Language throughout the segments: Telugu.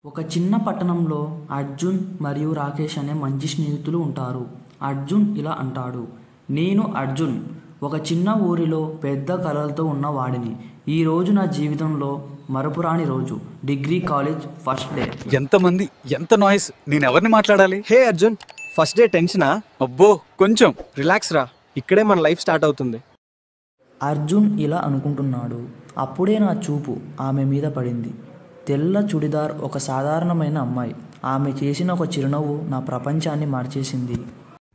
ఒక చిన్న పట్టణంలో అర్జున్ మరియు రాకేష్ అనే మంచి స్నేహితులు ఉంటారు. అర్జున్ ఇలా అంటాడు, నేను అర్జున్, ఒక చిన్న ఊరిలో పెద్ద కలలతో ఉన్నవాడిని. ఈ రోజు నా జీవితంలో మరపురాని రోజు. Degree college first day. ఎంతమంది, ఎంత నాయిస్, నేను ఎవరిని మాట్లాడాలి? హే అర్జున్, ఫస్ట్ డే టెన్షనా? అబ్బో కొంచెం రిలాక్స్ రా, ఇక్కడే మన లైఫ్ స్టార్ట్ అవుతుంది. అర్జున్ ఇలా అనుకుంటున్నాడు. అప్పుడే నా చూపు ఆమె మీద పడింది. తెల్ల చుడిదార్, ఒక సాధారణమైన అమ్మాయి. ఆమె చేసిన ఒక చిరునవ్వు నా ప్రపంచాన్ని మార్చేసింది.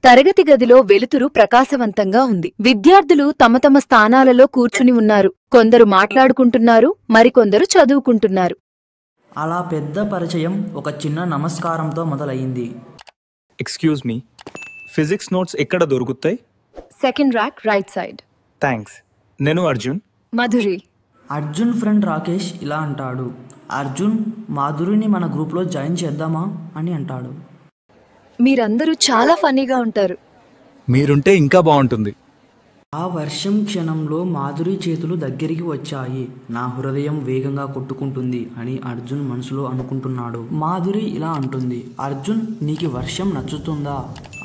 తరగతి గదిలో వెలుతురు ప్రకాశవంతంగా ఉంది. విద్యార్థులు తమ తమ స్థానాలలో కూర్చుని ఉన్నారు. కొందరు మాట్లాడుకుంటున్నారు, మరికొందరు చదువుకుంటున్నారు. అలా పెద్ద పరిచయం ఒక చిన్న నమస్కారంతో మొదలయ్యింది. ఎక్స్క్యూజ్ మీ, ఫిజిక్స్ నోట్స్ ఎక్కడ దొరుకుతాయి? Second rack right side. Thanks. నేను అర్జున్. మధురి. అర్జున్ ఫ్రెండ్ రాకేష్ ఇలా అంటాడు, అర్జున్, మాధురిని మన గ్రూప్లో జాయిన్ చేద్దామా అని అంటాడు. మీరందరూ చాలా ఫన్నీగా ఉంటారు. మీరుంటే ఇంకా బాగుంటుంది. ఆ వర్షం క్షణంలో మాధురి చేతులు దగ్గరికి వచ్చాయి. నా హృదయం వేగంగా కొట్టుకుంటుంది అని అర్జున్ మనసులో అనుకుంటున్నాడు. మాధురి ఇలా అంటుంది, అర్జున్, నీకు వర్షం నచ్చుతుందా?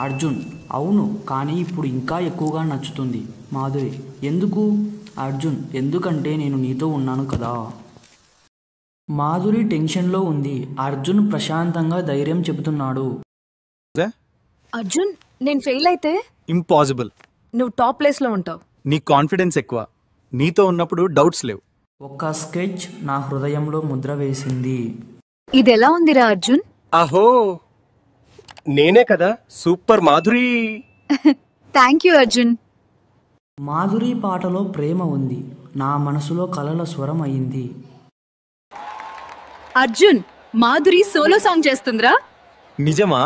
అర్జున్, అవును, కానీ ఇప్పుడు ఇంకా ఎక్కువగా నచ్చుతుంది. మాధురి, ఎందుకు? అర్జున్, ఎందుకంటే నేను నీతో ఉన్నాను కదా. మాధురి టెన్షన్లో ఉంది. అర్జున్ ప్రశాంతంగా ధైర్యం చెబుతున్నాడు. అర్జున్, నేను ఫెయిల్ అయితే ఇంపాసిబుల్. నువ్వు టాప్ ప్లేస్ లో ఉంటావు. నీ కాన్ఫిడెన్స్ ఎక్కువ. నీతో ఉన్నప్పుడు డౌట్స్ లేవు. ఒక స్కెచ్ నా హృదయంలో ముద్ర వేసింది. ఇదెలా ఉందిరా అర్జున్? అహో, నేనే కదా, super Madhuri. Thank you Arjun. Madhuri పాటలో ప్రేమ ఉంది. నా మనసులో కలల స్వరం అయింది. అర్జున్, మాధురి సోలో సాంగ్ చేస్తుందిరా. నిజమా?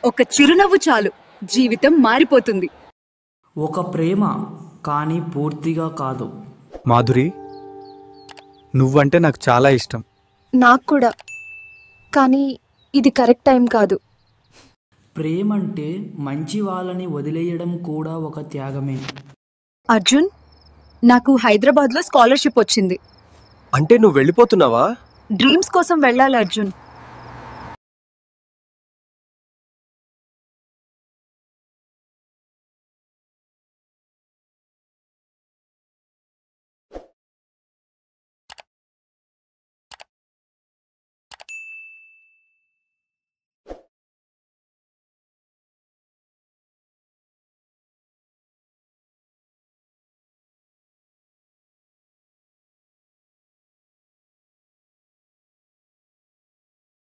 ఒక చిరునవ్వు చాలు, జీవితం మారిపోతుంది. ఒక ప్రేమ, కానీ పూర్తిగా కాదు. మాధురి, నువ్వంటే నాకు చాలా ఇష్టం. నాకు కూడా, కానీ ఇది కరెక్ట్ టైం కాదు. ప్రేమంటే మంచి వాళ్ళని వదిలేయడం కూడా ఒక త్యాగమే. అర్జున్, నాకు హైదరాబాద్లో స్కాలర్షిప్ వచ్చింది. అంటే నువ్వు వెళ్ళిపోతున్నావా? డ్రీమ్స్ కోసం వెళ్ళాలి అర్జున్.